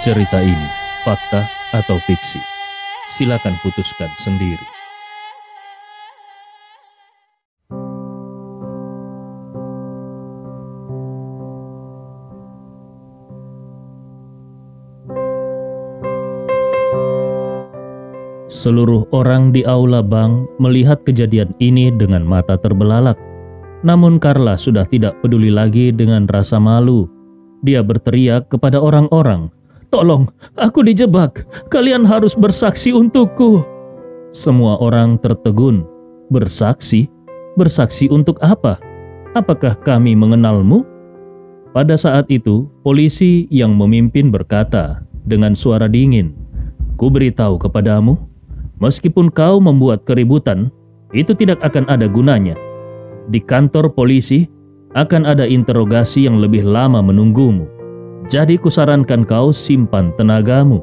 Cerita ini fakta atau fiksi? Silakan putuskan sendiri. Seluruh orang di aula bank melihat kejadian ini dengan mata terbelalak. Namun Carla sudah tidak peduli lagi dengan rasa malu. Dia berteriak kepada orang-orang, "Tolong, aku dijebak. Kalian harus bersaksi untukku." Semua orang tertegun. Bersaksi? Bersaksi untuk apa? Apakah kami mengenalmu? Pada saat itu, polisi yang memimpin berkata dengan suara dingin, "Ku beritahu kepadamu, meskipun kau membuat keributan, itu tidak akan ada gunanya. Di kantor polisi akan ada interogasi yang lebih lama menunggumu. Jadi kusarankan kau simpan tenagamu."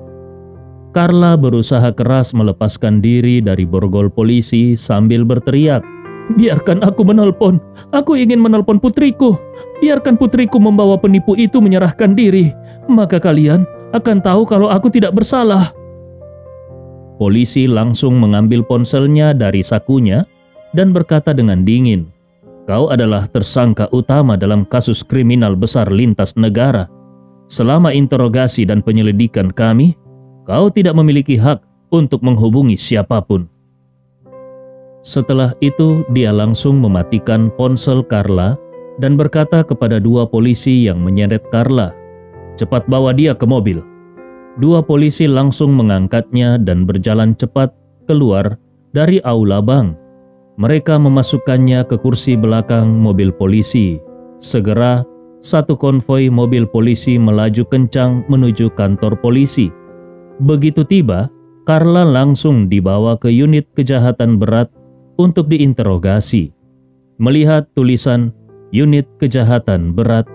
Carla berusaha keras melepaskan diri dari borgol polisi sambil berteriak, "Biarkan aku menelpon. Aku ingin menelpon putriku. Biarkan putriku membawa penipu itu menyerahkan diri. Maka kalian akan tahu kalau aku tidak bersalah." Polisi langsung mengambil ponselnya dari sakunya dan berkata dengan dingin, "Kau adalah tersangka utama dalam kasus kriminal besar lintas negara. Selama interogasi dan penyelidikan kami, kau tidak memiliki hak untuk menghubungi siapapun." Setelah itu, dia langsung mematikan ponsel Carla dan berkata kepada dua polisi yang menyeret Carla, "Cepat bawa dia ke mobil." Dua polisi langsung mengangkatnya dan berjalan cepat keluar dari aula bank. Mereka memasukkannya ke kursi belakang mobil polisi. Segera, satu konvoi mobil polisi melaju kencang menuju kantor polisi. Begitu tiba, Carla langsung dibawa ke unit kejahatan berat untuk diinterogasi. Melihat tulisan "Unit Kejahatan Berat",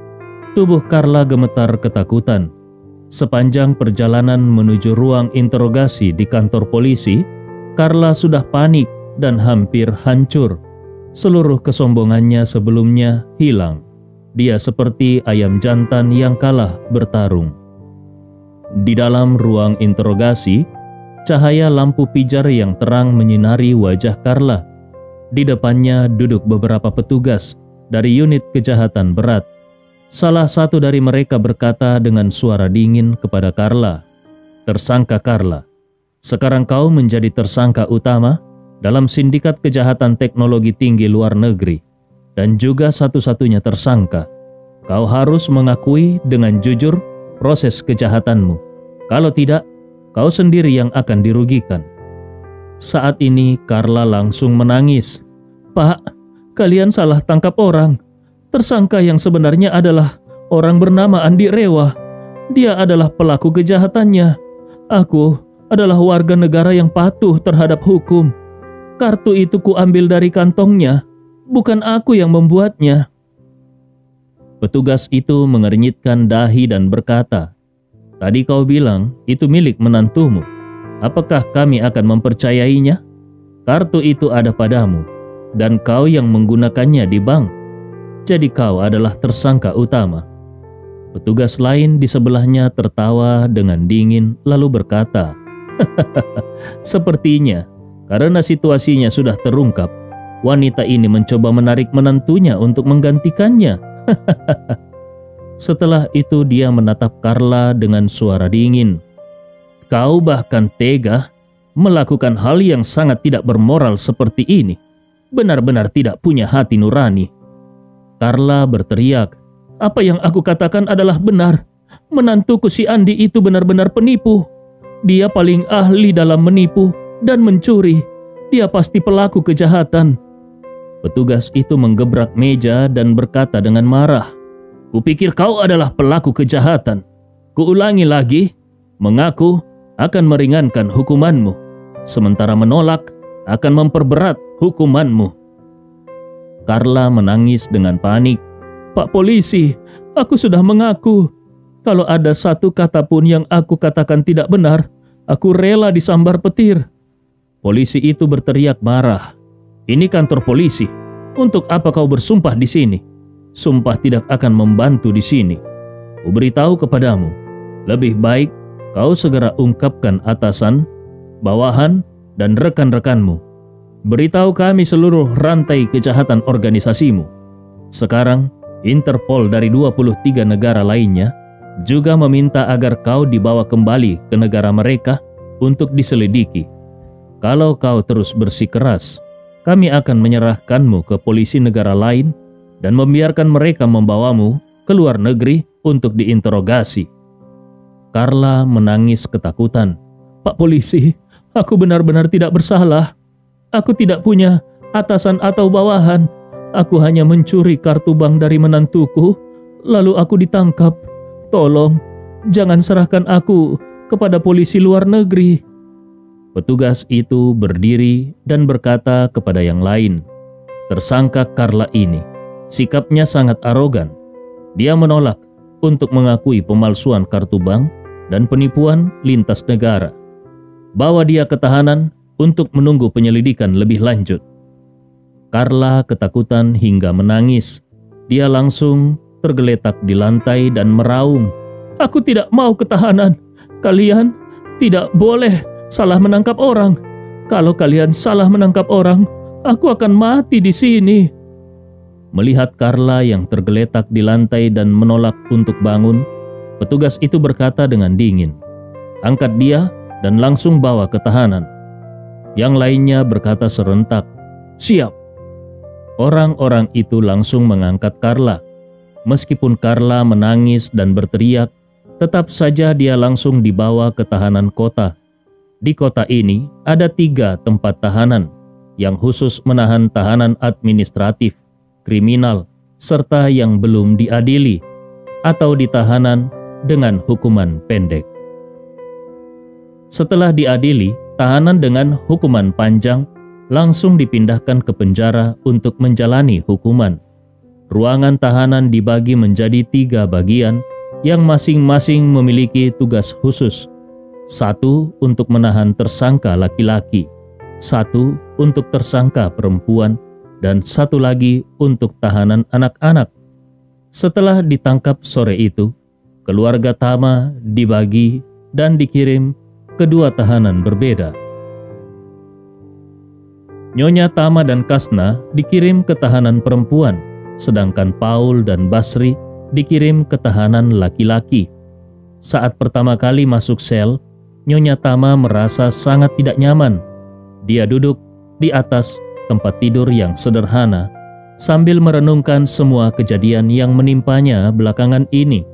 tubuh Carla gemetar ketakutan. Sepanjang perjalanan menuju ruang interogasi di kantor polisi, Carla sudah panik dan hampir hancur. Seluruh kesombongannya sebelumnya hilang. Dia seperti ayam jantan yang kalah bertarung. Di dalam ruang interogasi, cahaya lampu pijar yang terang menyinari wajah Carla. Di depannya duduk beberapa petugas dari unit kejahatan berat. Salah satu dari mereka berkata dengan suara dingin kepada Carla, "Tersangka Carla, sekarang kau menjadi tersangka utama dalam sindikat kejahatan teknologi tinggi luar negeri dan juga satu-satunya tersangka. Kau harus mengakui dengan jujur proses kejahatanmu. Kalau tidak, kau sendiri yang akan dirugikan." Saat ini Carla langsung menangis. "Pak, kalian salah tangkap orang. Tersangka yang sebenarnya adalah orang bernama Andi Rewa. Dia adalah pelaku kejahatannya. Aku adalah warga negara yang patuh terhadap hukum. Kartu itu kuambil dari kantongnya, bukan aku yang membuatnya." Petugas itu mengernyitkan dahi dan berkata, "Tadi kau bilang itu milik menantumu. Apakah kami akan mempercayainya? Kartu itu ada padamu, dan kau yang menggunakannya di bank. Jadi kau adalah tersangka utama." Petugas lain di sebelahnya tertawa dengan dingin lalu berkata, "Sepertinya karena situasinya sudah terungkap, wanita ini mencoba menarik menantunya untuk menggantikannya." Setelah itu dia menatap Carla dengan suara dingin. "Kau bahkan tega melakukan hal yang sangat tidak bermoral seperti ini. Benar-benar tidak punya hati nurani." Carla berteriak, "Apa yang aku katakan adalah benar. Menantuku si Andi itu benar-benar penipu. Dia paling ahli dalam menipu dan mencuri. Dia pasti pelaku kejahatan." Petugas itu menggebrak meja dan berkata dengan marah, "Kupikir kau adalah pelaku kejahatan. Kuulangi lagi, mengaku akan meringankan hukumanmu, sementara menolak akan memperberat hukumanmu." Carla menangis dengan panik. "Pak polisi, aku sudah mengaku. Kalau ada satu kata pun yang aku katakan tidak benar, aku rela disambar petir." Polisi itu berteriak marah, "Ini kantor polisi. Untuk apa kau bersumpah di sini? Sumpah tidak akan membantu di sini. Kuberitahu kepadamu, lebih baik kau segera ungkapkan atasan, bawahan, dan rekan-rekanmu. Beritahu kami seluruh rantai kejahatan organisasimu. Sekarang, Interpol dari 23 negara lainnya juga meminta agar kau dibawa kembali ke negara mereka untuk diselidiki. Kalau kau terus bersikeras, kami akan menyerahkanmu ke polisi negara lain dan membiarkan mereka membawamu ke luar negeri untuk diinterogasi. Carla menangis ketakutan. Pak polisi, aku benar-benar tidak bersalah. Aku tidak punya atasan atau bawahan. Aku hanya mencuri kartu bank dari menantuku, lalu aku ditangkap. Tolong, jangan serahkan aku kepada polisi luar negeri. Petugas itu berdiri dan berkata kepada yang lain, tersangka Carla ini, sikapnya sangat arogan. Dia menolak untuk mengakui pemalsuan kartu bank dan penipuan lintas negara. Bawa dia ke tahanan untuk menunggu penyelidikan lebih lanjut. Carla ketakutan hingga menangis. Dia langsung tergeletak di lantai dan meraung. Aku tidak mau ke tahanan. Kalian tidak boleh salah menangkap orang. Kalau kalian salah menangkap orang, aku akan mati di sini. Melihat Carla yang tergeletak di lantai dan menolak untuk bangun, petugas itu berkata dengan dingin, angkat dia dan langsung bawa ke tahanan. Yang lainnya berkata serentak, siap. Orang-orang itu langsung mengangkat Carla. Meskipun Carla menangis dan berteriak, tetap saja dia langsung dibawa ke tahanan kota. Di kota ini ada 3 tempat tahanan yang khusus menahan tahanan administratif, kriminal, serta yang belum diadili atau ditahanan dengan hukuman pendek. Setelah diadili, tahanan dengan hukuman panjang langsung dipindahkan ke penjara untuk menjalani hukuman. Ruangan tahanan dibagi menjadi 3 bagian yang masing-masing memiliki tugas khusus. 1 untuk menahan tersangka laki-laki, 1 untuk tersangka perempuan, dan 1 lagi untuk tahanan anak-anak. Setelah ditangkap sore itu, keluarga Tama dibagi dan dikirim ke 2 tahanan berbeda. Nyonya Tama dan Kasna dikirim ke tahanan perempuan, sedangkan Paul dan Basri dikirim ke tahanan laki-laki. Saat pertama kali masuk sel, Nyonya Tama merasa sangat tidak nyaman. Dia duduk di atas tempat tidur yang sederhana sambil merenungkan semua kejadian yang menimpanya belakangan ini.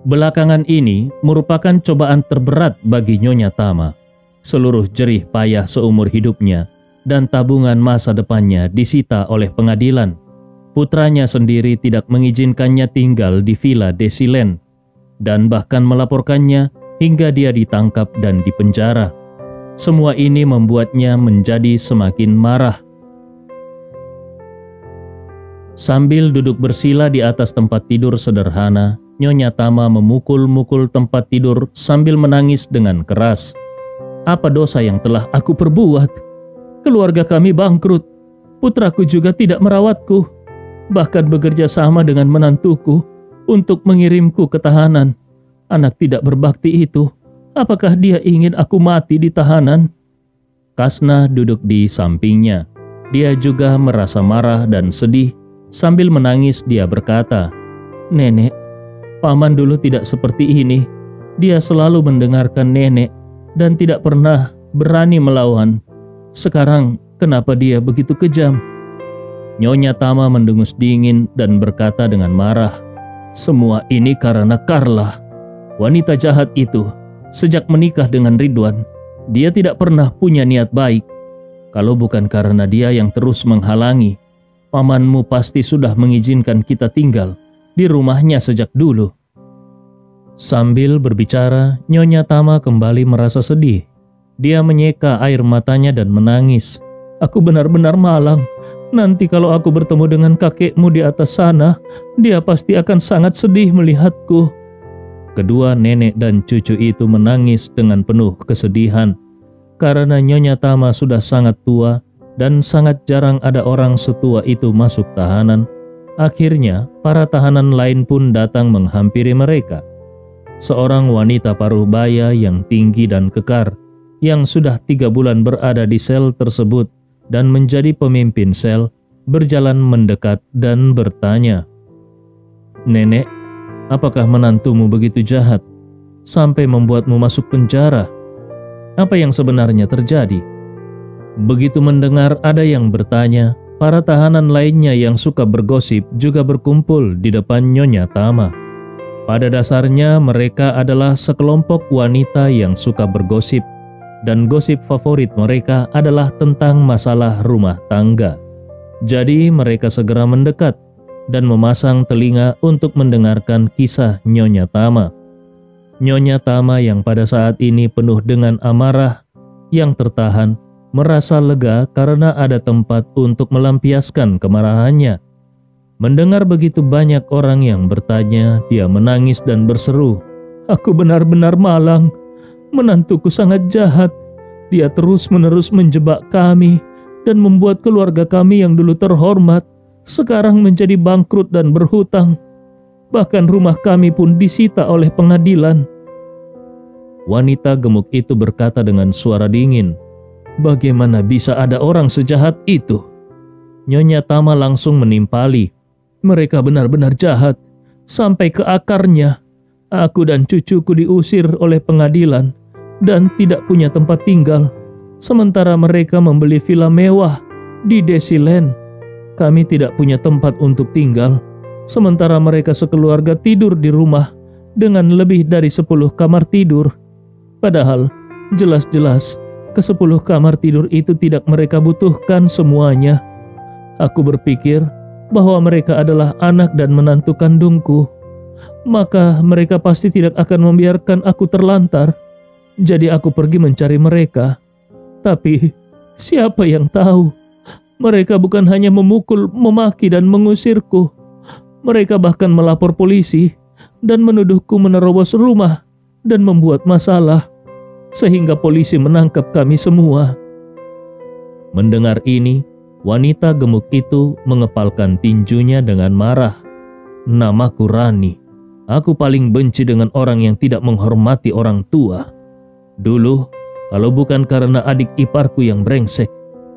Belakangan ini merupakan cobaan terberat bagi Nyonya Tama. Seluruh jerih payah seumur hidupnya dan tabungan masa depannya disita oleh pengadilan. Putranya sendiri tidak mengizinkannya tinggal di Villa Desilen dan bahkan melaporkannya hingga dia ditangkap dan dipenjara. Semua ini membuatnya menjadi semakin marah. Sambil duduk bersila di atas tempat tidur sederhana, Nyonya Tama memukul-mukul tempat tidur sambil menangis dengan keras. Apa dosa yang telah aku perbuat? Keluarga kami bangkrut. Putraku juga tidak merawatku, bahkan bekerja sama dengan menantuku untuk mengirimku ke tahanan. Anak tidak berbakti itu, apakah dia ingin aku mati di tahanan? Kasna duduk di sampingnya. Dia juga merasa marah dan sedih. Sambil menangis dia berkata, Nenek, Paman dulu tidak seperti ini. Dia selalu mendengarkan nenek dan tidak pernah berani melawan. Sekarang kenapa dia begitu kejam? Nyonya Tama mendengus dingin dan berkata dengan marah, semua ini karena Carla, wanita jahat itu. Sejak menikah dengan Ridwan, dia tidak pernah punya niat baik. Kalau bukan karena dia yang terus menghalangi, pamanmu pasti sudah mengizinkan kita tinggal di rumahnya sejak dulu. Sambil berbicara, Nyonya Tama kembali merasa sedih. Dia menyeka air matanya dan menangis. Aku benar-benar malang. Nanti kalau aku bertemu dengan kakekmu di atas sana, dia pasti akan sangat sedih melihatku. Kedua nenek dan cucu itu menangis dengan penuh kesedihan. Karena Nyonya Tama sudah sangat tua dan sangat jarang ada orang setua itu masuk tahanan. Akhirnya, para tahanan lain pun datang menghampiri mereka. seorang wanita paruh baya yang tinggi dan kekar, yang sudah 3 bulan berada di sel tersebut dan menjadi pemimpin sel, berjalan mendekat dan bertanya, "Nenek, apakah menantumu begitu jahat sampai membuatmu masuk penjara? Apa yang sebenarnya terjadi?" Begitu mendengar ada yang bertanya, para tahanan lainnya yang suka bergosip juga berkumpul di depan Nyonya Tama. Pada dasarnya mereka adalah sekelompok wanita yang suka bergosip, dan gosip favorit mereka adalah tentang masalah rumah tangga. Jadi mereka segera mendekat dan memasang telinga untuk mendengarkan kisah Nyonya Tama. Nyonya Tama yang pada saat ini penuh dengan amarah yang tertahan, merasa lega karena ada tempat untuk melampiaskan kemarahannya. Mendengar begitu banyak orang yang bertanya, dia menangis dan berseru, "Aku benar-benar malang. Menantuku sangat jahat. Dia terus-menerus menjebak kami dan membuat keluarga kami yang dulu terhormat sekarang menjadi bangkrut dan berhutang. Bahkan rumah kami pun disita oleh pengadilan." Wanita gemuk itu berkata dengan suara dingin, "Bagaimana bisa ada orang sejahat itu?" Nyonya Tama langsung menimpali, "Mereka benar-benar jahat, sampai ke akarnya. Aku dan cucuku diusir oleh pengadilan dan tidak punya tempat tinggal. Sementara mereka membeli villa mewah di Desiland. Kami tidak punya tempat untuk tinggal. Sementara mereka sekeluarga tidur di rumah dengan lebih dari 10 kamar tidur. Padahal jelas-jelas ke-10 kamar tidur itu tidak mereka butuhkan semuanya. Aku berpikir bahwa mereka adalah anak dan menantu kandungku. Maka mereka pasti tidak akan membiarkan aku terlantar. Jadi aku pergi mencari mereka. Tapi siapa yang tahu? Mereka bukan hanya memukul, memaki dan mengusirku. Mereka bahkan melapor polisi dan menuduhku menerobos rumah dan membuat masalah, sehingga polisi menangkap kami semua." Mendengar ini, wanita gemuk itu mengepalkan tinjunya dengan marah. "Namaku Rani. Aku paling benci dengan orang yang tidak menghormati orang tua. Dulu, kalau bukan karena adik iparku yang brengsek,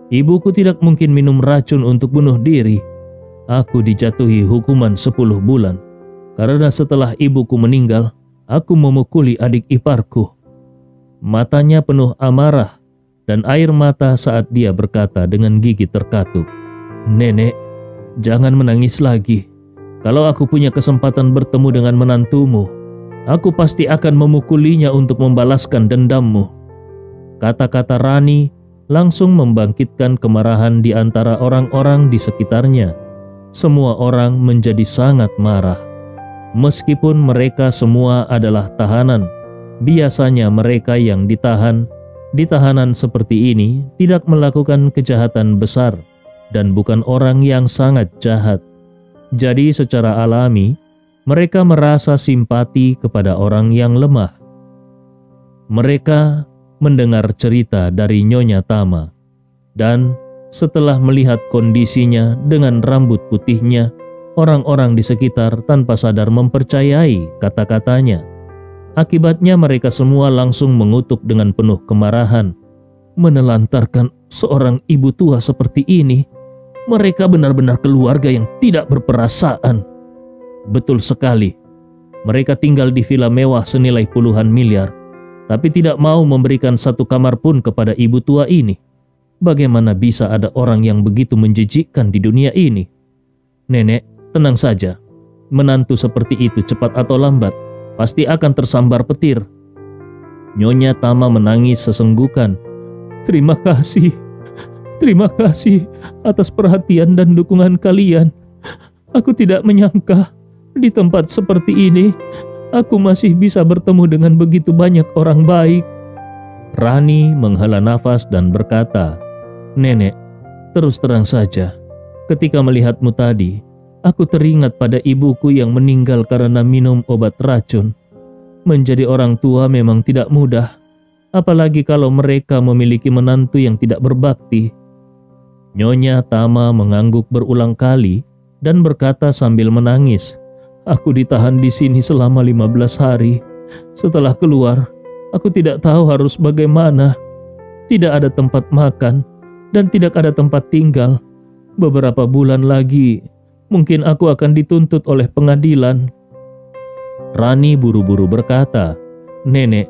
ibuku tidak mungkin minum racun untuk bunuh diri. Aku dijatuhi hukuman 10 bulan, karena setelah ibuku meninggal, aku memukuli adik iparku." Matanya penuh amarah dan air mata saat dia berkata dengan gigi terkatup, "Nenek, jangan menangis lagi. Kalau aku punya kesempatan bertemu dengan menantumu, aku pasti akan memukulinya untuk membalaskan dendammu." Kata-kata Rani langsung membangkitkan kemarahan di antara orang-orang di sekitarnya. Semua orang menjadi sangat marah. Meskipun mereka semua adalah tahanan, biasanya mereka yang ditahan di tahanan seperti ini tidak melakukan kejahatan besar dan bukan orang yang sangat jahat. Jadi secara alami, mereka merasa simpati kepada orang yang lemah. Mereka mendengar cerita dari Nyonya Tama, dan setelah melihat kondisinya dengan rambut putihnya, orang-orang di sekitar tanpa sadar mempercayai kata-katanya. Akibatnya mereka semua langsung mengutuk dengan penuh kemarahan. Menelantarkan seorang ibu tua seperti ini, mereka benar-benar keluarga yang tidak berperasaan. Betul sekali, mereka tinggal di villa mewah senilai puluhan miliar, tapi tidak mau memberikan satu kamar pun kepada ibu tua ini. Bagaimana bisa ada orang yang begitu menjijikkan di dunia ini? Nenek, tenang saja. Menantu seperti itu cepat atau lambat pasti akan tersambar petir. Nyonya Tama menangis sesenggukan. Terima kasih atas perhatian dan dukungan kalian. Aku tidak menyangka di tempat seperti ini aku masih bisa bertemu dengan begitu banyak orang baik." Rani menghela nafas dan berkata, "Nenek, terus terang saja, ketika melihatmu tadi, aku teringat pada ibuku yang meninggal karena minum obat racun. Menjadi orang tua memang tidak mudah, apalagi kalau mereka memiliki menantu yang tidak berbakti." Nyonya Tama mengangguk berulang kali dan berkata sambil menangis, "Aku ditahan di sini selama 15 hari. Setelah keluar, aku tidak tahu harus bagaimana. Tidak ada tempat makan dan tidak ada tempat tinggal. Beberapa bulan lagi, mungkin aku akan dituntut oleh pengadilan." Rani buru-buru berkata, "Nenek,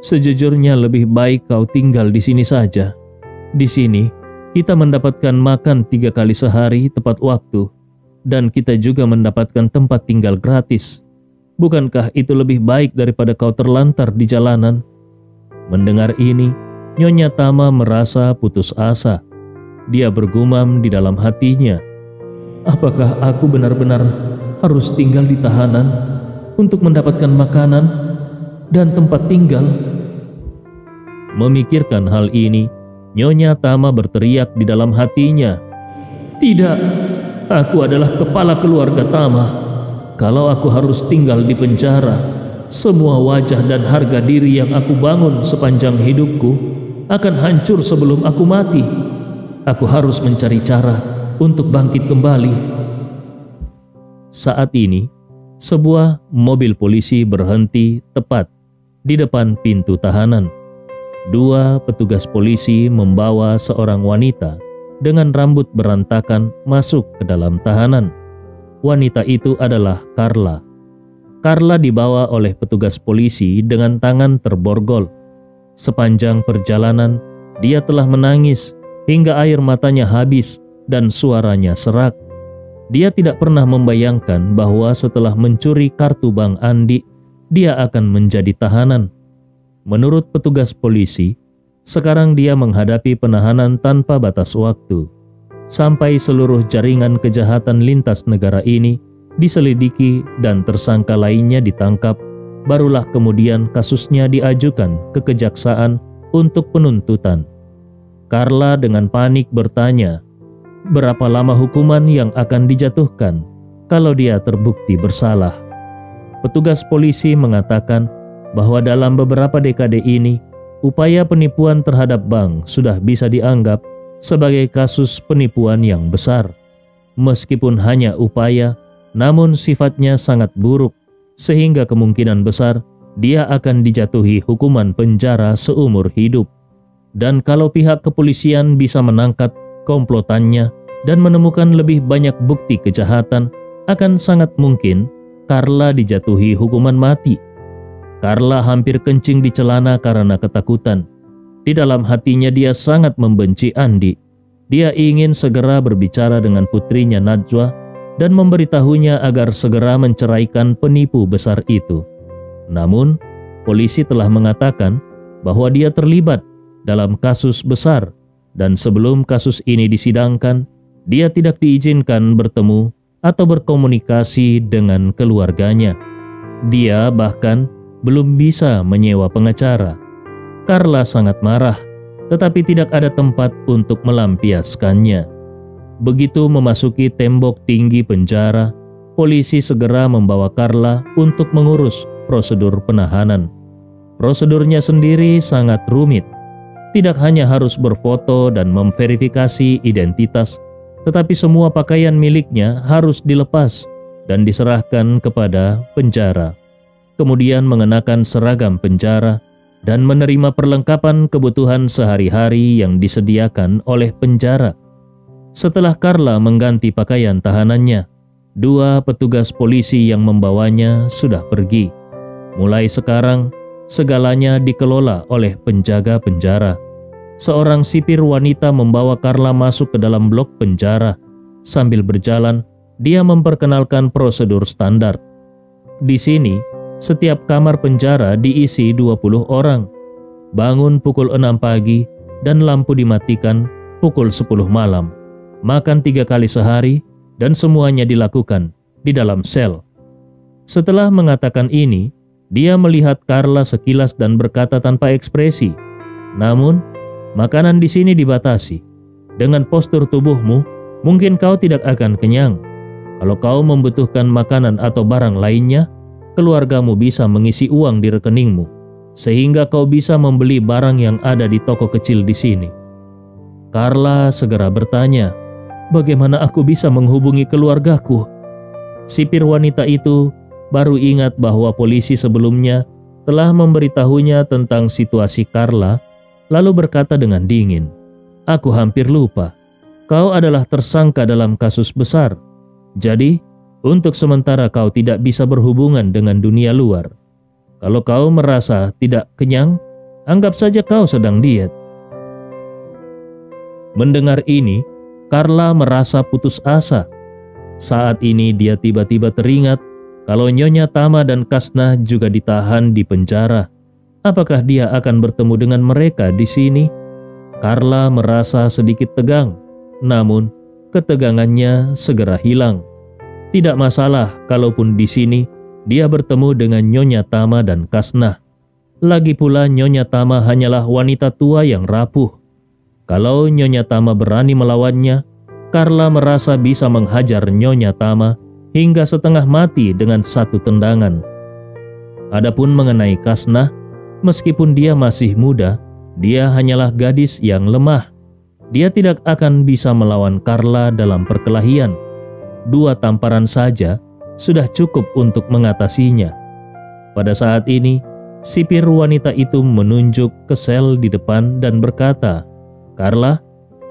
sejujurnya lebih baik kau tinggal di sini saja. Di sini, kita mendapatkan makan 3 kali sehari tepat waktu, dan kita juga mendapatkan tempat tinggal gratis. Bukankah itu lebih baik daripada kau terlantar di jalanan?" Mendengar ini, Nyonya Tama merasa putus asa. Dia bergumam di dalam hatinya, "Apakah aku benar-benar harus tinggal di tahanan untuk mendapatkan makanan dan tempat tinggal?" Memikirkan hal ini, Nyonya Tama berteriak di dalam hatinya, "Tidak, aku adalah kepala keluarga Tama. Kalau aku harus tinggal di penjara, semua wajah dan harga diri yang aku bangun sepanjang hidupku akan hancur sebelum aku mati. Aku harus mencari cara untuk bangkit kembali." Saat ini, sebuah mobil polisi berhenti tepat di depan pintu tahanan. 2 petugas polisi membawa seorang wanita dengan rambut berantakan masuk ke dalam tahanan. Wanita itu adalah Carla. Carla dibawa oleh petugas polisi dengan tangan terborgol. Sepanjang perjalanan, dia telah menangis hingga air matanya habis dan suaranya serak. Dia tidak pernah membayangkan bahwa setelah mencuri kartu bank Andi, dia akan menjadi tahanan. Menurut petugas polisi, sekarang dia menghadapi penahanan tanpa batas waktu. Sampai seluruh jaringan kejahatan lintas negara ini diselidiki dan tersangka lainnya ditangkap, barulah kemudian kasusnya diajukan ke kejaksaan untuk penuntutan. Carla dengan panik bertanya, berapa lama hukuman yang akan dijatuhkan kalau dia terbukti bersalah? Petugas polisi mengatakan bahwa dalam beberapa dekade ini, upaya penipuan terhadap bank sudah bisa dianggap sebagai kasus penipuan yang besar. Meskipun hanya upaya, namun sifatnya sangat buruk, sehingga kemungkinan besar dia akan dijatuhi hukuman penjara seumur hidup. Dan kalau pihak kepolisian bisa menangkap komplotannya dan menemukan lebih banyak bukti kejahatan, akan sangat mungkin Carla dijatuhi hukuman mati. Carla hampir kencing di celana karena ketakutan. Di dalam hatinya dia sangat membenci Andi. Dia ingin segera berbicara dengan putrinya Najwa dan memberitahunya agar segera menceraikan penipu besar itu. Namun, polisi telah mengatakan bahwa dia terlibat dalam kasus besar dan sebelum kasus ini disidangkan, dia tidak diizinkan bertemu atau berkomunikasi dengan keluarganya. Dia bahkan belum bisa menyewa pengacara. Carla sangat marah, tetapi tidak ada tempat untuk melampiaskannya. Begitu memasuki tembok tinggi penjara, polisi segera membawa Carla untuk mengurus prosedur penahanan. Prosedurnya sendiri sangat rumit. Tidak hanya harus berfoto dan memverifikasi identitas, tetapi semua pakaian miliknya harus dilepas dan diserahkan kepada penjara. Kemudian mengenakan seragam penjara dan menerima perlengkapan kebutuhan sehari-hari yang disediakan oleh penjara. Setelah Carla mengganti pakaian tahanannya, 2 petugas polisi yang membawanya sudah pergi. Mulai sekarang, segalanya dikelola oleh penjaga penjara. Seorang sipir wanita membawa Carla masuk ke dalam blok penjara. Sambil berjalan, dia memperkenalkan prosedur standar. Di sini, setiap kamar penjara diisi 20 orang. Bangun pukul 6 pagi dan lampu dimatikan pukul 10 malam. Makan 3 kali sehari dan semuanya dilakukan di dalam sel. Setelah mengatakan ini, dia melihat Carla sekilas dan berkata tanpa ekspresi, "Namun, makanan di sini dibatasi. Dengan postur tubuhmu, mungkin kau tidak akan kenyang. Kalau kau membutuhkan makanan atau barang lainnya, keluargamu bisa mengisi uang di rekeningmu, sehingga kau bisa membeli barang yang ada di toko kecil di sini." Carla segera bertanya, "Bagaimana aku bisa menghubungi keluargaku?" Sipir wanita itu baru ingat bahwa polisi sebelumnya telah memberitahunya tentang situasi Carla, lalu berkata dengan dingin, "Aku hampir lupa. Kau adalah tersangka dalam kasus besar. Jadi, untuk sementara kau tidak bisa berhubungan dengan dunia luar. Kalau kau merasa tidak kenyang, anggap saja kau sedang diet." Mendengar ini, Carla merasa putus asa. Saat ini dia tiba-tiba teringat kalau Nyonya Tama dan Kasnah juga ditahan di penjara. Apakah dia akan bertemu dengan mereka di sini? Carla merasa sedikit tegang, namun ketegangannya segera hilang. Tidak masalah kalaupun di sini dia bertemu dengan Nyonya Tama dan Kasnah. Lagi pula Nyonya Tama hanyalah wanita tua yang rapuh. Kalau Nyonya Tama berani melawannya, Carla merasa bisa menghajar Nyonya Tama hingga setengah mati dengan satu tendangan. Adapun mengenai Kasnah, meskipun dia masih muda, dia hanyalah gadis yang lemah. Dia tidak akan bisa melawan Carla dalam perkelahian. 2 tamparan saja sudah cukup untuk mengatasinya. Pada saat ini, sipir wanita itu menunjuk ke sel di depan dan berkata, "Carla,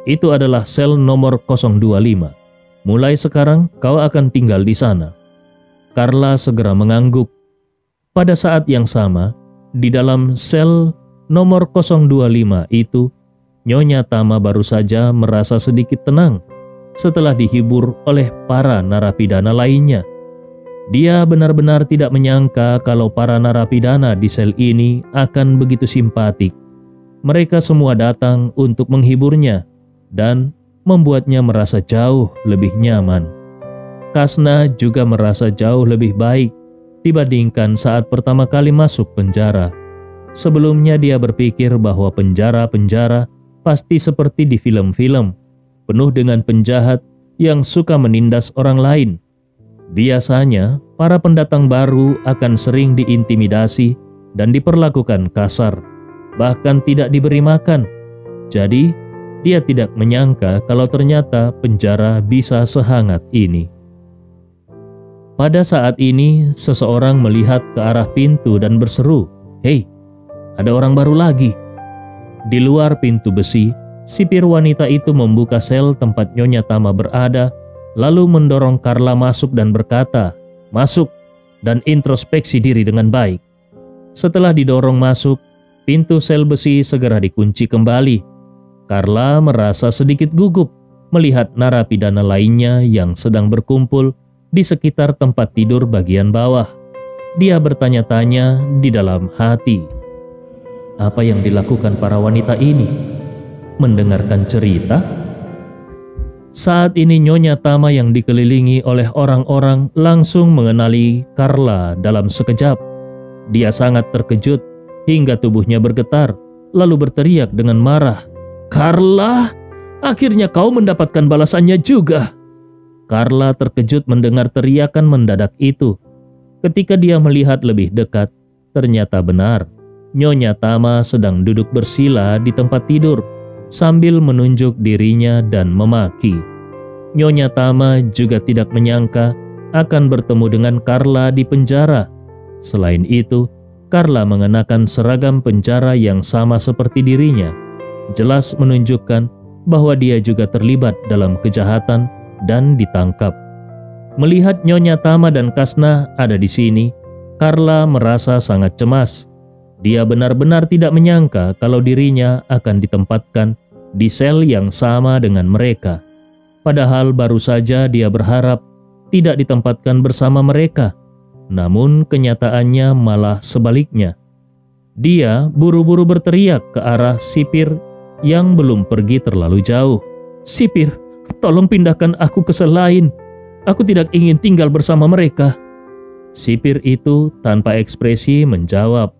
itu adalah sel nomor 025. Mulai sekarang kau akan tinggal di sana." Carla segera mengangguk. Pada saat yang sama, di dalam sel nomor 025 itu, Nyonya Tama baru saja merasa sedikit tenang setelah dihibur oleh para narapidana lainnya. Dia benar-benar tidak menyangka kalau para narapidana di sel ini akan begitu simpatik. Mereka semua datang untuk menghiburnya dan membuatnya merasa jauh lebih nyaman. Kasnah juga merasa jauh lebih baik dibandingkan saat pertama kali masuk penjara. Sebelumnya dia berpikir bahwa penjara-penjara pasti seperti di film-film, penuh dengan penjahat yang suka menindas orang lain. Biasanya, para pendatang baru akan sering diintimidasi dan diperlakukan kasar, bahkan tidak diberi makan. Jadi, dia tidak menyangka kalau ternyata penjara bisa sehangat ini. Pada saat ini, seseorang melihat ke arah pintu dan berseru, "Hei, ada orang baru lagi." Di luar pintu besi, sipir wanita itu membuka sel tempat Nyonya Tama berada, lalu mendorong Carla masuk dan berkata, "Masuk dan introspeksi diri dengan baik." Setelah didorong masuk, pintu sel besi segera dikunci kembali. Carla merasa sedikit gugup melihat narapidana lainnya yang sedang berkumpul di sekitar tempat tidur bagian bawah. Dia bertanya-tanya di dalam hati, apa yang dilakukan para wanita ini? Mendengarkan cerita? Saat ini Nyonya Tama yang dikelilingi oleh orang-orang langsung mengenali Carla dalam sekejap. Dia sangat terkejut hingga tubuhnya bergetar, lalu berteriak dengan marah, "Carla, akhirnya kau mendapatkan balasannya juga." Carla terkejut mendengar teriakan mendadak itu. Ketika dia melihat lebih dekat, ternyata benar. Nyonya Tama sedang duduk bersila di tempat tidur sambil menunjuk dirinya dan memaki. Nyonya Tama juga tidak menyangka akan bertemu dengan Carla di penjara. Selain itu, Carla mengenakan seragam penjara yang sama seperti dirinya, jelas menunjukkan bahwa dia juga terlibat dalam kejahatan dan ditangkap. Melihat Nyonya Tama dan Kasnah ada di sini, Carla merasa sangat cemas. Dia benar-benar tidak menyangka kalau dirinya akan ditempatkan di sel yang sama dengan mereka. Padahal baru saja dia berharap tidak ditempatkan bersama mereka. Namun kenyataannya malah sebaliknya. Dia buru-buru berteriak ke arah sipir yang belum pergi terlalu jauh. "Sipir, tolong pindahkan aku ke sel lain. Aku tidak ingin tinggal bersama mereka." Sipir itu tanpa ekspresi menjawab,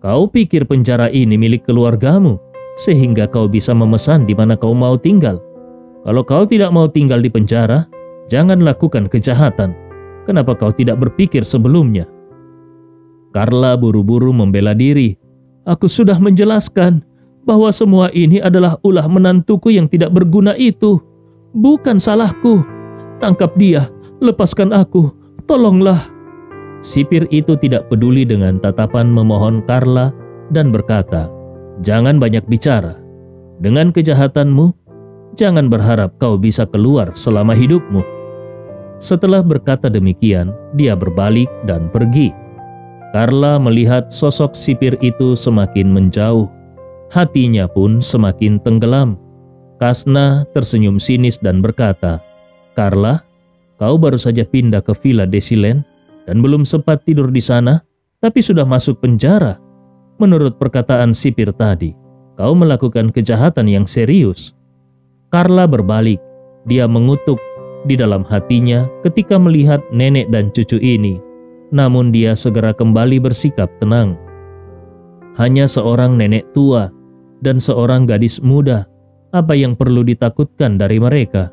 "Kau pikir penjara ini milik keluargamu, sehingga kau bisa memesan di mana kau mau tinggal? Kalau kau tidak mau tinggal di penjara, jangan lakukan kejahatan. Kenapa kau tidak berpikir sebelumnya?" Carla buru-buru membela diri. "Aku sudah menjelaskan bahwa semua ini adalah ulah menantuku yang tidak berguna itu. Bukan salahku. Tangkap dia, lepaskan aku, tolonglah." Sipir itu tidak peduli dengan tatapan memohon Carla dan berkata, "Jangan banyak bicara. Dengan kejahatanmu, jangan berharap kau bisa keluar selama hidupmu." Setelah berkata demikian, dia berbalik dan pergi. Carla melihat sosok sipir itu semakin menjauh. Hatinya pun semakin tenggelam. Kasna tersenyum sinis dan berkata, "Carla, kau baru saja pindah ke Villa Desilen dan belum sempat tidur di sana, tapi sudah masuk penjara. Menurut perkataan sipir tadi, kau melakukan kejahatan yang serius." Carla berbalik. Dia mengutuk di dalam hatinya ketika melihat nenek dan cucu ini. Namun dia segera kembali bersikap tenang. Hanya seorang nenek tua dan seorang gadis muda. Apa yang perlu ditakutkan dari mereka?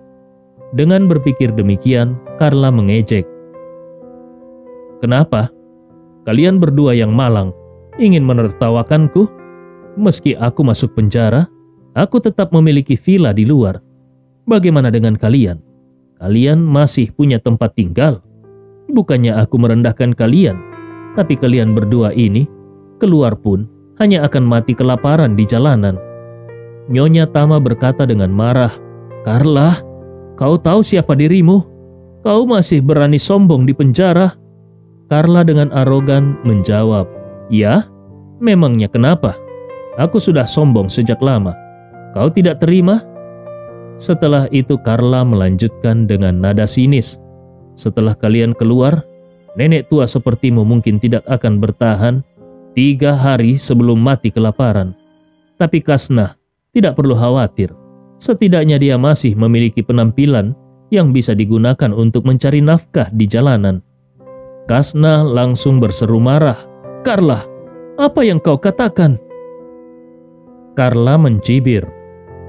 Dengan berpikir demikian, Carla mengejek. "Kenapa? Kalian berdua yang malang ingin menertawakanku? Meski aku masuk penjara, aku tetap memiliki villa di luar. Bagaimana dengan kalian? Kalian masih punya tempat tinggal. Bukannya aku merendahkan kalian, tapi kalian berdua ini keluar pun hanya akan mati kelaparan di jalanan." Nyonya Tama berkata dengan marah, "Carla, kau tahu siapa dirimu? Kau masih berani sombong di penjara?" Carla dengan arogan menjawab, "Ya, memangnya kenapa? Aku sudah sombong sejak lama. Kau tidak terima?" Setelah itu Carla melanjutkan dengan nada sinis, "Setelah kalian keluar, nenek tua sepertimu mungkin tidak akan bertahan 3 hari sebelum mati kelaparan. Tapi Kasna tidak perlu khawatir. Setidaknya dia masih memiliki penampilan yang bisa digunakan untuk mencari nafkah di jalanan." Kasna langsung berseru marah, "Carla, apa yang kau katakan?" Carla mencibir,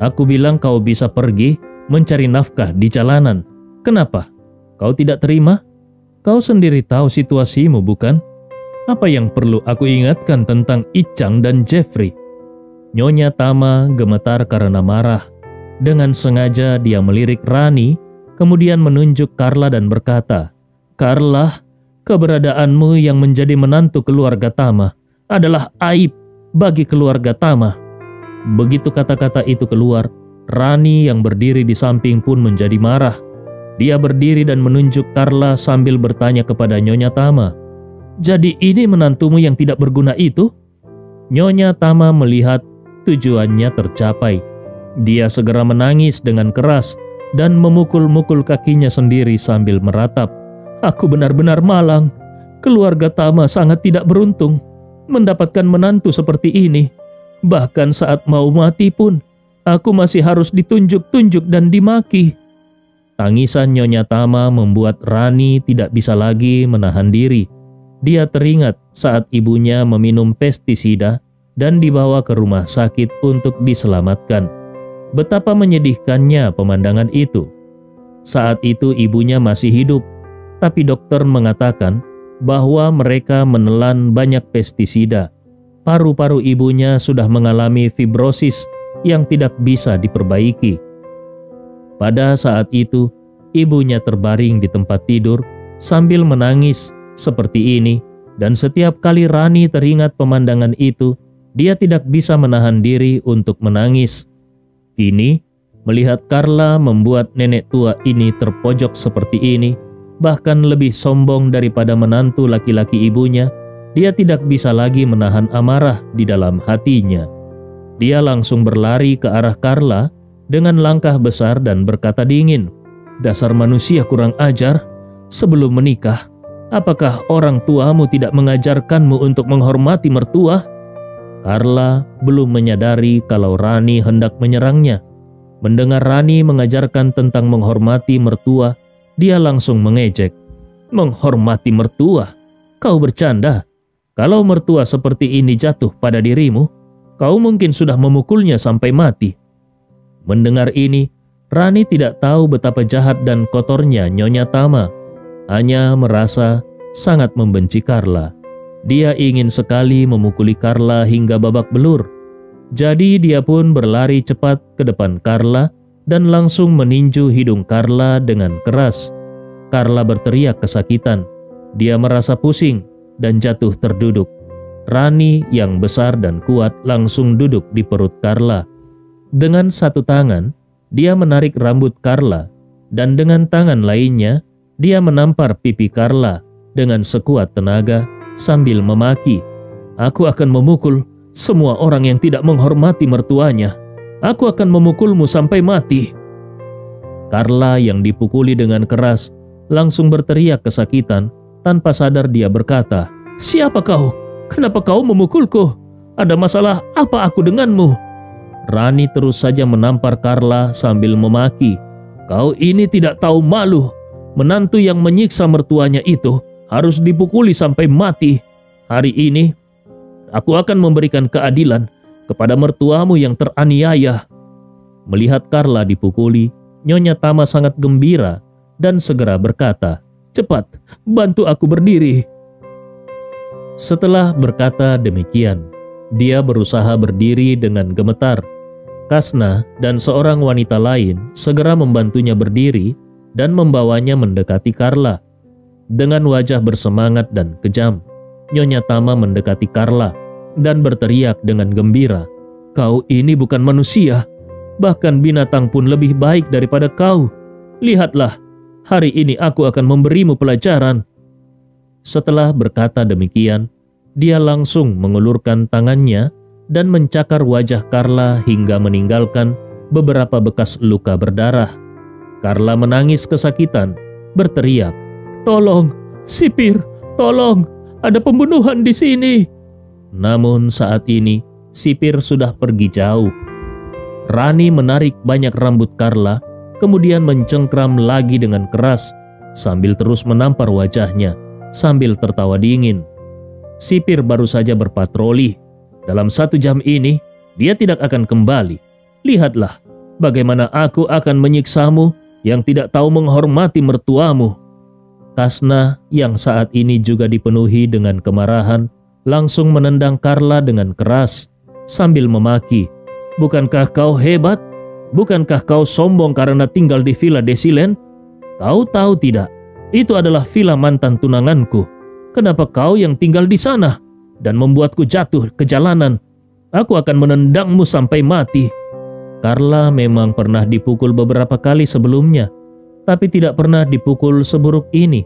"Aku bilang kau bisa pergi mencari nafkah di jalanan. Kenapa? Kau tidak terima? Kau sendiri tahu situasimu, bukan? Apa yang perlu aku ingatkan tentang Icang dan Jeffrey?" Nyonya Tama gemetar karena marah. Dengan sengaja dia melirik Rani, kemudian menunjuk Carla dan berkata, "Carla, keberadaanmu yang menjadi menantu keluarga Tama adalah aib bagi keluarga Tama." Begitu kata-kata itu keluar, Rani yang berdiri di samping pun menjadi marah. Dia berdiri dan menunjuk Carla sambil bertanya kepada Nyonya Tama, "Jadi ini menantumu yang tidak berguna itu?" Nyonya Tama melihat tujuannya tercapai. Dia segera menangis dengan keras dan memukul-mukul kakinya sendiri sambil meratap, "Aku benar-benar malang. Keluarga Tama sangat tidak beruntung mendapatkan menantu seperti ini. Bahkan saat mau mati pun, aku masih harus ditunjuk-tunjuk dan dimaki." Tangisan Nyonya Tama membuat Rani tidak bisa lagi menahan diri. Dia teringat saat ibunya meminum pestisida dan dibawa ke rumah sakit untuk diselamatkan. Betapa menyedihkannya pemandangan itu. Saat itu ibunya masih hidup, tapi dokter mengatakan bahwa mereka menelan banyak pestisida. Paru-paru ibunya sudah mengalami fibrosis yang tidak bisa diperbaiki. Pada saat itu, ibunya terbaring di tempat tidur sambil menangis seperti ini, dan setiap kali Rani teringat pemandangan itu, dia tidak bisa menahan diri untuk menangis. Kini, melihat Carla membuat nenek tua ini terpojok seperti ini, bahkan lebih sombong daripada menantu laki-laki ibunya, dia tidak bisa lagi menahan amarah di dalam hatinya. Dia langsung berlari ke arah Carla dengan langkah besar dan berkata dingin, "Dasar manusia kurang ajar, sebelum menikah, apakah orang tuamu tidak mengajarkanmu untuk menghormati mertua?" Carla belum menyadari kalau Rani hendak menyerangnya. Mendengar Rani mengajarkan tentang menghormati mertua, dia langsung mengejek. "Menghormati mertua? Kau bercanda? Kalau mertua seperti ini jatuh pada dirimu, kau mungkin sudah memukulnya sampai mati." Mendengar ini, Rani tidak tahu betapa jahat dan kotornya Nyonya Tama. Hanya merasa sangat membenci Carla. Dia ingin sekali memukuli Carla hingga babak belur. Jadi dia pun berlari cepat ke depan Carla dan langsung meninju hidung Carla dengan keras. Carla berteriak kesakitan. Dia merasa pusing dan jatuh terduduk. Rani yang besar dan kuat langsung duduk di perut Carla. Dengan satu tangan, dia menarik rambut Carla, dan dengan tangan lainnya, dia menampar pipi Carla dengan sekuat tenaga sambil memaki, "Aku akan memukul semua orang yang tidak menghormati mertuanya. Aku akan memukulmu sampai mati." Carla yang dipukuli dengan keras langsung berteriak kesakitan. Tanpa sadar dia berkata, "Siapa kau? Kenapa kau memukulku? Ada masalah apa aku denganmu?" Rani terus saja menampar Carla sambil memaki, "Kau ini tidak tahu malu. Menantu yang menyiksa mertuanya itu harus dipukuli sampai mati. Hari ini aku akan memberikan keadilan kepada mertuamu yang teraniaya." Melihat Carla dipukuli, Nyonya Tama sangat gembira dan segera berkata, "Cepat, bantu aku berdiri." Setelah berkata demikian, dia berusaha berdiri dengan gemetar. Kasna dan seorang wanita lain segera membantunya berdiri dan membawanya mendekati Carla. Dengan wajah bersemangat dan kejam, Nyonya Tama mendekati Carla dan berteriak dengan gembira, "Kau ini bukan manusia, bahkan binatang pun lebih baik daripada kau. Lihatlah, hari ini aku akan memberimu pelajaran." Setelah berkata demikian, dia langsung mengulurkan tangannya dan mencakar wajah Carla hingga meninggalkan beberapa bekas luka berdarah. Carla menangis kesakitan, berteriak, "Tolong, sipir, tolong, ada pembunuhan di sini." Namun saat ini, sipir sudah pergi jauh. Rani menarik banyak rambut Carla, kemudian mencengkram lagi dengan keras, sambil terus menampar wajahnya, sambil tertawa dingin. Sipir baru saja berpatroli. Dalam 1 jam ini, dia tidak akan kembali. Lihatlah, bagaimana aku akan menyiksamu yang tidak tahu menghormati mertuamu. Kasna yang saat ini juga dipenuhi dengan kemarahan, langsung menendang Carla dengan keras, sambil memaki, "Bukankah kau hebat? Bukankah kau sombong karena tinggal di Villa Desilen? Kau tahu tidak, itu adalah villa mantan tunanganku. Kenapa kau yang tinggal di sana dan membuatku jatuh ke jalanan? Aku akan menendangmu sampai mati." Carla memang pernah dipukul beberapa kali sebelumnya, tapi tidak pernah dipukul seburuk ini.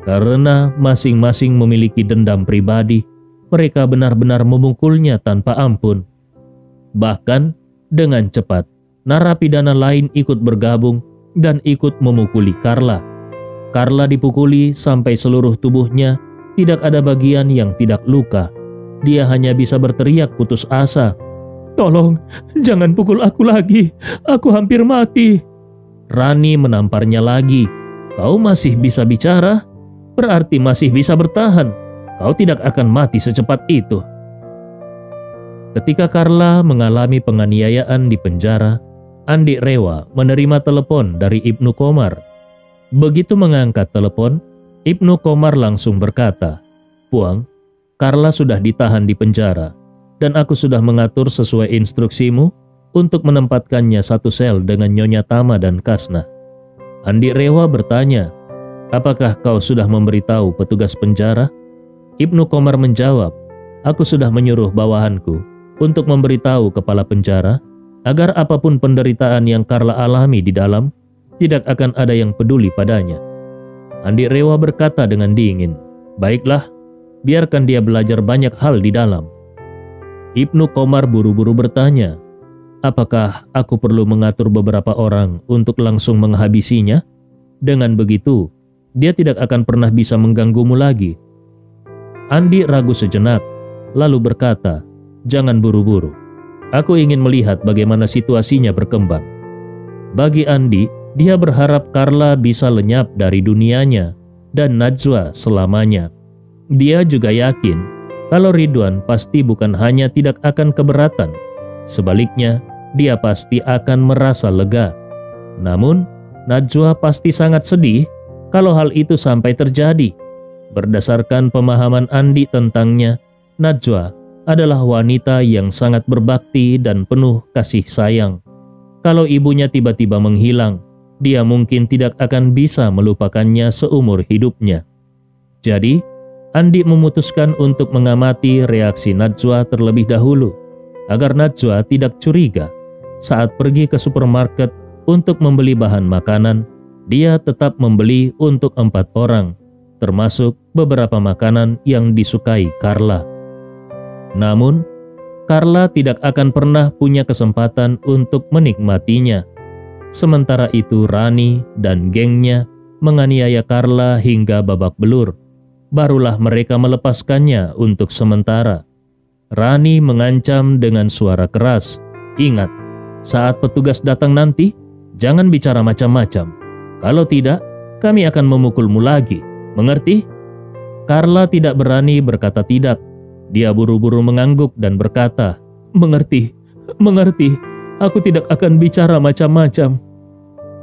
Karena masing-masing memiliki dendam pribadi, mereka benar-benar memukulnya tanpa ampun. Bahkan dengan cepat, narapidana lain ikut bergabung dan ikut memukuli Carla. Carla dipukuli sampai seluruh tubuhnya tidak ada bagian yang tidak luka. Dia hanya bisa berteriak putus asa, "Tolong, jangan pukul aku lagi. Aku hampir mati." Rani menamparnya lagi. "Kau masih bisa bicara? Berarti masih bisa bertahan. Kau tidak akan mati secepat itu." Ketika Carla mengalami penganiayaan di penjara, Andi Rewa menerima telepon dari Ibnu Komar. Begitu mengangkat telepon, Ibnu Komar langsung berkata, "Puang, Carla sudah ditahan di penjara, dan aku sudah mengatur sesuai instruksimu untuk menempatkannya satu sel dengan Nyonya Tama dan Kasna." Andi Rewa bertanya, "Apakah kau sudah memberitahu petugas penjara?" Ibnu Komar menjawab, "Aku sudah menyuruh bawahanku untuk memberitahu kepala penjara agar apapun penderitaan yang Carla alami di dalam, tidak akan ada yang peduli padanya." Andi Rewa berkata dengan dingin, "Baiklah, biarkan dia belajar banyak hal di dalam." Ibnu Komar buru-buru bertanya, "Apakah aku perlu mengatur beberapa orang untuk langsung menghabisinya? Dengan begitu, dia tidak akan pernah bisa mengganggumu lagi." Andi ragu sejenak, lalu berkata, "Jangan buru-buru. Aku ingin melihat bagaimana situasinya berkembang." Bagi Andi, dia berharap Carla bisa lenyap dari dunianya dan Najwa selamanya. Dia juga yakin kalau Ridwan pasti bukan hanya tidak akan keberatan, sebaliknya dia pasti akan merasa lega. Namun, Najwa pasti sangat sedih kalau hal itu sampai terjadi. Berdasarkan pemahaman Andi tentangnya, Najwa adalah wanita yang sangat berbakti dan penuh kasih sayang. Kalau ibunya tiba-tiba menghilang, dia mungkin tidak akan bisa melupakannya seumur hidupnya. Jadi, Andi memutuskan untuk mengamati reaksi Najwa terlebih dahulu, agar Najwa tidak curiga. Saat pergi ke supermarket untuk membeli bahan makanan, dia tetap membeli untuk 4 orang, termasuk beberapa makanan yang disukai Carla. Namun, Carla tidak akan pernah punya kesempatan untuk menikmatinya. Sementara itu Rani dan gengnya menganiaya Carla hingga babak belur. Barulah mereka melepaskannya untuk sementara. Rani mengancam dengan suara keras, "Ingat, saat petugas datang nanti, jangan bicara macam-macam. Kalau tidak, kami akan memukulmu lagi. Mengerti?" Carla tidak berani berkata tidak. Dia buru-buru mengangguk dan berkata, "Mengerti, mengerti. Aku tidak akan bicara macam-macam."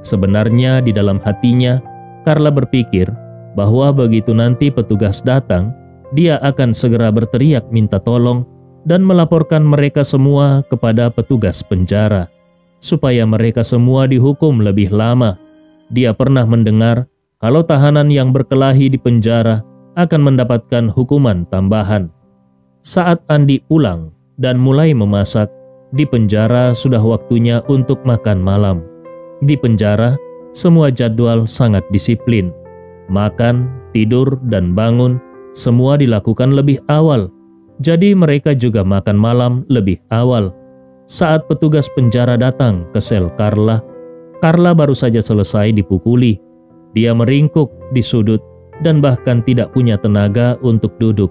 Sebenarnya di dalam hatinya, Carla berpikir bahwa begitu nanti petugas datang, dia akan segera berteriak minta tolong dan melaporkan mereka semua kepada petugas penjara, supaya mereka semua dihukum lebih lama. Dia pernah mendengar kalau tahanan yang berkelahi di penjara akan mendapatkan hukuman tambahan. Saat Andi pulang dan mulai memasak, di penjara sudah waktunya untuk makan malam. Di penjara, semua jadwal sangat disiplin. Makan, tidur, dan bangun semua dilakukan lebih awal. Jadi mereka juga makan malam lebih awal. Saat petugas penjara datang ke sel Carla, Carla baru saja selesai dipukuli. Dia meringkuk di sudut dan bahkan tidak punya tenaga untuk duduk.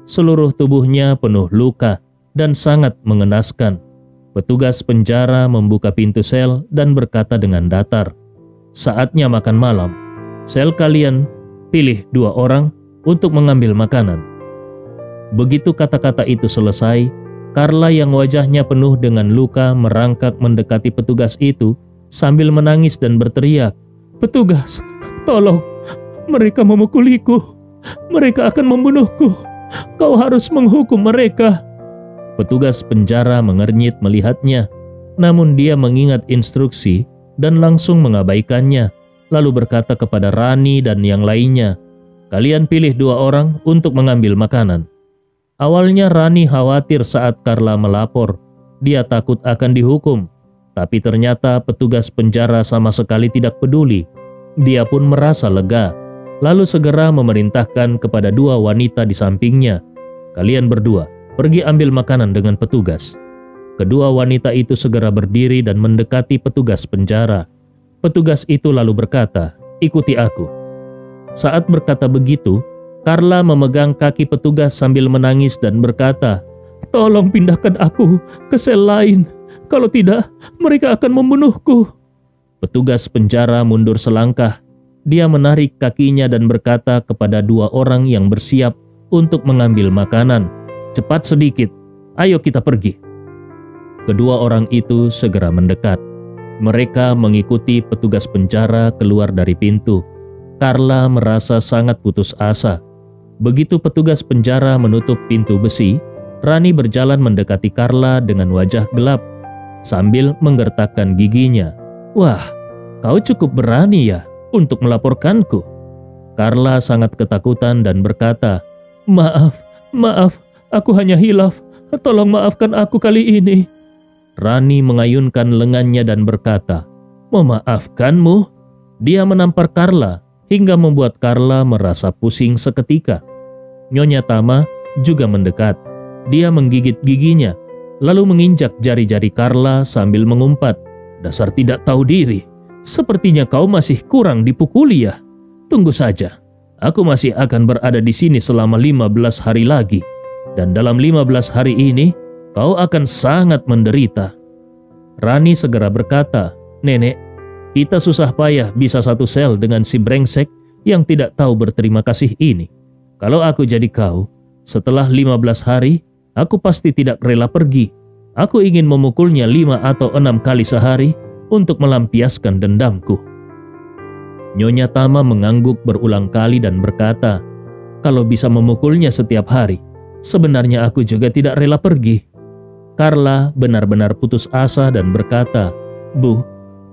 Seluruh tubuhnya penuh luka dan sangat mengenaskan. Petugas penjara membuka pintu sel dan berkata dengan datar, "Saatnya makan malam. Sel kalian pilih 2 orang untuk mengambil makanan." Begitu kata-kata itu selesai, Carla yang wajahnya penuh dengan luka merangkak mendekati petugas itu sambil menangis dan berteriak, "Petugas, tolong! Mereka memukuliku. Mereka akan membunuhku. Kau harus menghukum mereka." Petugas penjara mengernyit melihatnya, namun dia mengingat instruksi dan langsung mengabaikannya, lalu berkata kepada Rani dan yang lainnya, "Kalian pilih 2 orang untuk mengambil makanan." Awalnya Rani khawatir saat Carla melapor. Dia takut akan dihukum, tapi ternyata petugas penjara sama sekali tidak peduli. Dia pun merasa lega, lalu segera memerintahkan kepada 2 wanita di sampingnya, "Kalian berdua, pergi ambil makanan dengan petugas." Kedua wanita itu segera berdiri dan mendekati petugas penjara. Petugas itu lalu berkata, "Ikuti aku." Saat berkata begitu, Carla memegang kaki petugas sambil menangis dan berkata, "Tolong pindahkan aku ke sel lain. Kalau tidak, mereka akan membunuhku." Petugas penjara mundur selangkah. Dia menarik kakinya dan berkata kepada 2 orang yang bersiap untuk mengambil makanan, "Cepat sedikit, ayo kita pergi." Kedua orang itu segera mendekat. Mereka mengikuti petugas penjara keluar dari pintu. Carla merasa sangat putus asa. Begitu petugas penjara menutup pintu besi, Rani berjalan mendekati Carla dengan wajah gelap sambil menggertakkan giginya. "Wah, kau cukup berani ya untuk melaporkanku." Carla sangat ketakutan dan berkata, Maaf, aku hanya hilaf. Tolong maafkan aku kali ini." Rani mengayunkan lengannya dan berkata, "Memaafkanmu?" Dia menampar Carla hingga membuat Carla merasa pusing seketika. Nyonya Tama juga mendekat. Dia menggigit giginya, lalu menginjak jari-jari Carla sambil mengumpat, "Dasar tidak tahu diri. Sepertinya kau masih kurang dipukuli ya. Tunggu saja. Aku masih akan berada di sini selama 15 hari lagi. Dan dalam 15 hari ini, kau akan sangat menderita." Rani segera berkata, "Nenek, kita susah payah bisa satu sel dengan si brengsek yang tidak tahu berterima kasih ini. Kalau aku jadi kau, setelah 15 hari, aku pasti tidak rela pergi. Aku ingin memukulnya 5 atau 6 kali sehari untuk melampiaskan dendamku." Nyonya Tama mengangguk berulang kali dan berkata, "Kalau bisa memukulnya setiap hari, sebenarnya aku juga tidak rela pergi." Carla benar-benar putus asa dan berkata, "Bu,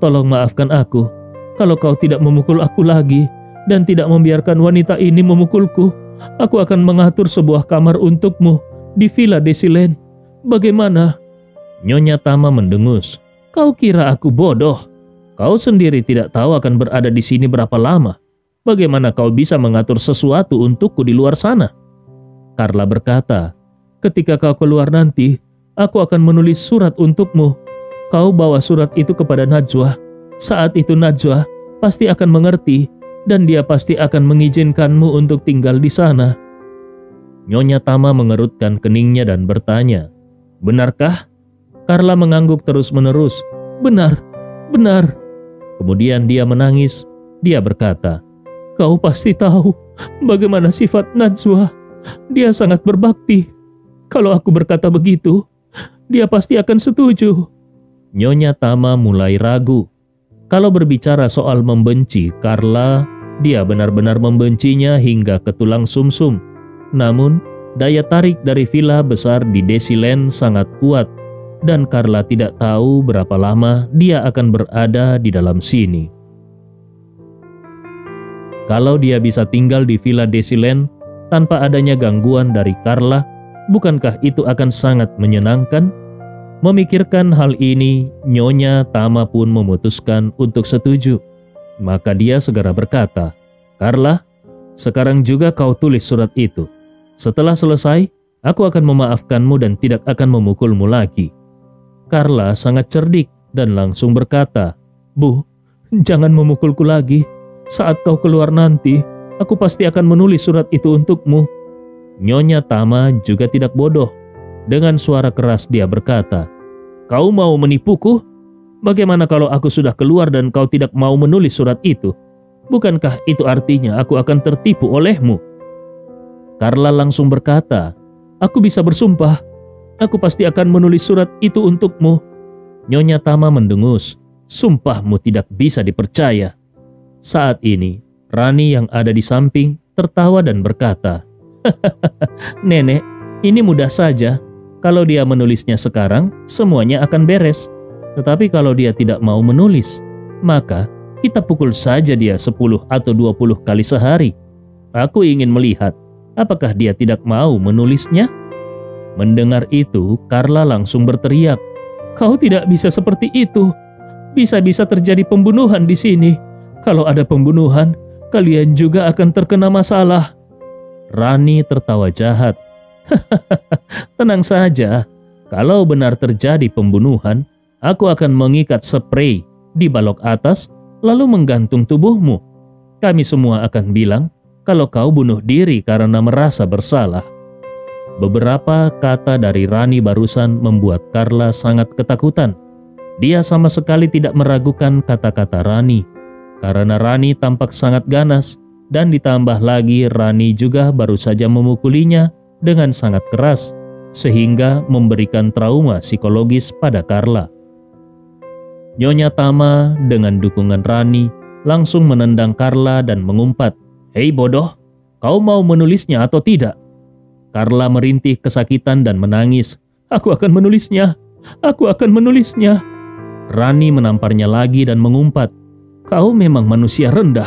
tolong maafkan aku. Kalau kau tidak memukul aku lagi, dan tidak membiarkan wanita ini memukulku, aku akan mengatur sebuah kamar untukmu di Villa Desilen. Bagaimana?" Nyonya Tama mendengus. "Kau kira aku bodoh? Kau sendiri tidak tahu akan berada di sini berapa lama. Bagaimana kau bisa mengatur sesuatu untukku di luar sana?" Carla berkata, "Ketika kau keluar nanti, aku akan menulis surat untukmu. Kau bawa surat itu kepada Najwa. Saat itu Najwa pasti akan mengerti dan dia pasti akan mengizinkanmu untuk tinggal di sana." Nyonya Tama mengerutkan keningnya dan bertanya, "Benarkah?" Carla mengangguk terus-menerus. "Benar, benar." Kemudian dia menangis. Dia berkata, "Kau pasti tahu bagaimana sifat Najwa. Dia sangat berbakti. Kalau aku berkata begitu, dia pasti akan setuju." Nyonya Tama mulai ragu. Kalau berbicara soal membenci Carla, dia benar-benar membencinya hingga ke tulang sumsum. Namun, daya tarik dari villa besar di Desilen sangat kuat, dan Carla tidak tahu berapa lama dia akan berada di dalam sini. Kalau dia bisa tinggal di Villa Desilen tanpa adanya gangguan dari Carla, bukankah itu akan sangat menyenangkan? Memikirkan hal ini, Nyonya Tama pun memutuskan untuk setuju. Maka dia segera berkata, "Carla, sekarang juga kau tulis surat itu. Setelah selesai, aku akan memaafkanmu dan tidak akan memukulmu lagi." Carla sangat cerdik dan langsung berkata, "Bu, jangan memukulku lagi. Saat kau keluar nanti, aku pasti akan menulis surat itu untukmu." Nyonya Tama juga tidak bodoh. Dengan suara keras dia berkata, "Kau mau menipuku? Bagaimana kalau aku sudah keluar dan kau tidak mau menulis surat itu? Bukankah itu artinya aku akan tertipu olehmu?" Carla langsung berkata, "Aku bisa bersumpah. Aku pasti akan menulis surat itu untukmu." Nyonya Tama mendengus. "Sumpahmu tidak bisa dipercaya." Saat ini, Rani yang ada di samping tertawa dan berkata, "Nenek, ini mudah saja. Kalau dia menulisnya sekarang, semuanya akan beres. Tetapi kalau dia tidak mau menulis, maka kita pukul saja dia 10 atau 20 kali sehari. Aku ingin melihat apakah dia tidak mau menulisnya." Mendengar itu, Carla langsung berteriak, "Kau tidak bisa seperti itu. Bisa-bisa terjadi pembunuhan di sini. Kalau ada pembunuhan, kalian juga akan terkena masalah." Rani tertawa jahat. "Tenang saja. Kalau benar terjadi pembunuhan, aku akan mengikat spray di balok atas lalu menggantung tubuhmu. Kami semua akan bilang kalau kau bunuh diri karena merasa bersalah." Beberapa kata dari Rani barusan membuat Carla sangat ketakutan. Dia sama sekali tidak meragukan kata-kata Rani, karena Rani tampak sangat ganas, dan ditambah lagi Rani juga baru saja memukulinya dengan sangat keras, sehingga memberikan trauma psikologis pada Carla. Nyonya Tama dengan dukungan Rani langsung menendang Carla dan mengumpat, "Hei bodoh, kau mau menulisnya atau tidak?" Carla merintih kesakitan dan menangis. "Aku akan menulisnya. Aku akan menulisnya." Rani menamparnya lagi dan mengumpat, "Kau memang manusia rendah.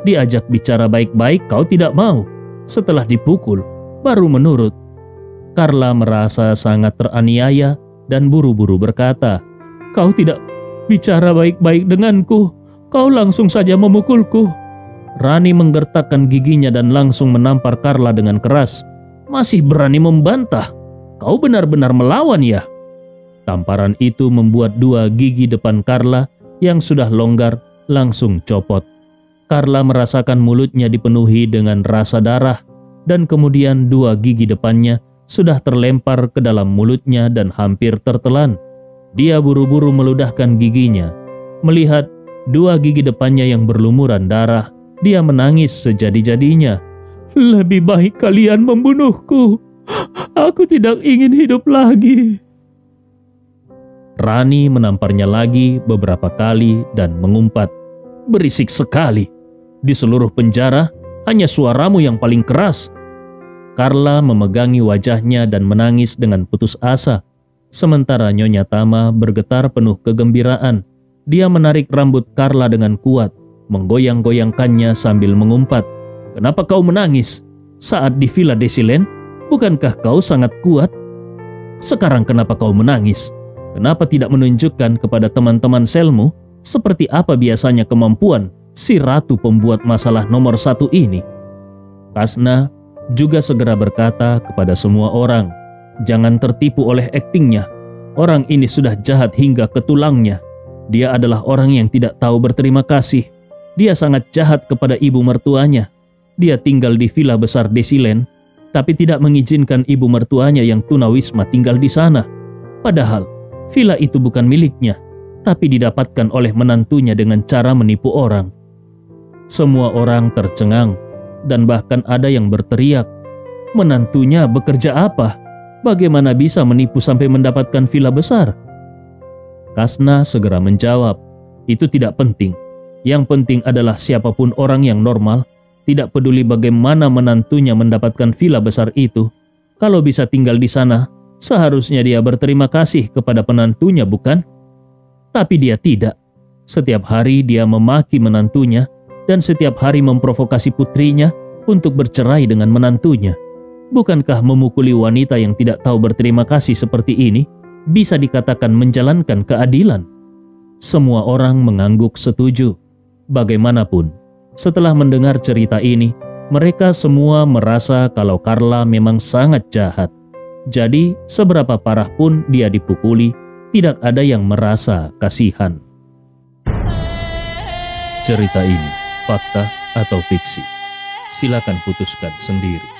Diajak bicara baik-baik kau tidak mau. Setelah dipukul, baru menurut." Carla merasa sangat teraniaya dan buru-buru berkata, "Kau tidak bicara baik-baik denganku. Kau langsung saja memukulku." Rani menggertakkan giginya dan langsung menampar Carla dengan keras. "Masih berani membantah? Kau benar-benar melawan ya?" Tamparan itu membuat dua gigi depan Carla yang sudah longgar langsung copot. Carla merasakan mulutnya dipenuhi dengan rasa darah, dan kemudian dua gigi depannya sudah terlempar ke dalam mulutnya dan hampir tertelan. Dia buru-buru meludahkan giginya. Melihat dua gigi depannya yang berlumuran darah, dia menangis sejadi-jadinya. "Lebih baik kalian membunuhku. Aku tidak ingin hidup lagi." Rani menamparnya lagi beberapa kali dan mengumpat, "Berisik sekali. Di seluruh penjara, hanya suaramu yang paling keras." Carla memegangi wajahnya dan menangis dengan putus asa. Sementara Nyonya Tama bergetar penuh kegembiraan. Dia menarik rambut Carla dengan kuat. menggoyang-goyangkannya sambil mengumpat, "Kenapa kau menangis? Saat di Villa Desilen, bukankah kau sangat kuat? Sekarang kenapa kau menangis? Kenapa tidak menunjukkan kepada teman-teman selmu seperti apa biasanya kemampuan si ratu pembuat masalah nomor 1 ini?" Kasna juga segera berkata kepada semua orang, "Jangan tertipu oleh aktingnya. Orang ini sudah jahat hingga ke tulangnya. Dia adalah orang yang tidak tahu berterima kasih. Dia sangat jahat kepada ibu mertuanya. Dia tinggal di villa besar Desilen, tapi tidak mengizinkan ibu mertuanya yang tunawisma tinggal di sana. Padahal villa itu bukan miliknya, tapi didapatkan oleh menantunya dengan cara menipu orang." Semua orang tercengang, dan bahkan ada yang berteriak, "Menantunya bekerja apa? Bagaimana bisa menipu sampai mendapatkan villa besar?" Kasna segera menjawab, "Itu tidak penting. Yang penting adalah siapapun orang yang normal, tidak peduli bagaimana menantunya mendapatkan villa besar itu. Kalau bisa tinggal di sana, seharusnya dia berterima kasih kepada penantunya, bukan? Tapi dia tidak. Setiap hari dia memaki menantunya, dan setiap hari memprovokasi putrinya untuk bercerai dengan menantunya. Bukankah memukuli wanita yang tidak tahu berterima kasih seperti ini bisa dikatakan menjalankan keadilan?" Semua orang mengangguk setuju. Bagaimanapun, setelah mendengar cerita ini, mereka semua merasa kalau Carla memang sangat jahat. Jadi, seberapa parah pun dia dipukuli, tidak ada yang merasa kasihan. Cerita ini fakta atau fiksi? Silakan putuskan sendiri.